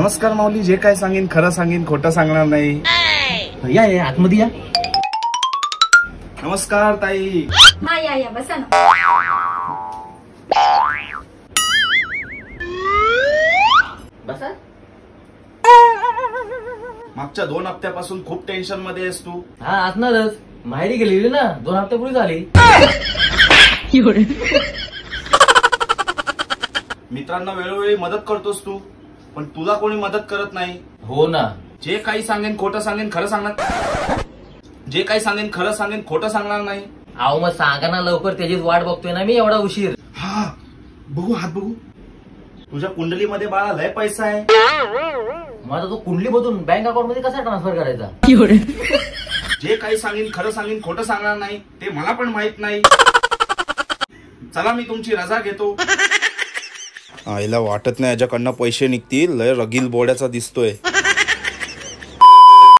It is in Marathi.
नमस्कार माऊली, जे काय सांगेन खरं सांगेन, खोटं सांगणार नाही. या या आतमध्ये या. नमस्कार ताई. हा या बसा ना. बसा. मागच्या 2 हप्त्यापासून खूप टेन्शन मध्ये आहेस तू. हा असणारच, माहेरी गेलेली ना, 2 हप्त्यापूर्वी झाली. मित्रांना वेळोवेळी मदत करतोस तू, पण तुला कोणी मदत करत नाही. हो ना. जे काही सांगेन खोटं सांगेन, खरं सांगणार. जे काही सांगेन खरं सांगेन, खोटं सांगणार नाही. अहो मग सांगा ना लवकर, त्याचीच वाट बघतोय ना मी एवढा उशीर. हा बघू, हात बघू. तुझ्या कुंडलीमध्ये बाळा लय पैसा आहे. माझा तो कुंडलीमधून बँक अकाउंट मध्ये कसा ट्रान्सफर करायचा. जे काही सांगेन खरं सांगेन, खोटं सांगणार नाही, ते मला पण माहित नाही. चला मी तुमची रजा घेतो. आईला वाटत नाही याच्याकडनं पैसे निघतील, लय रगील बोड्याचा दिसतोय.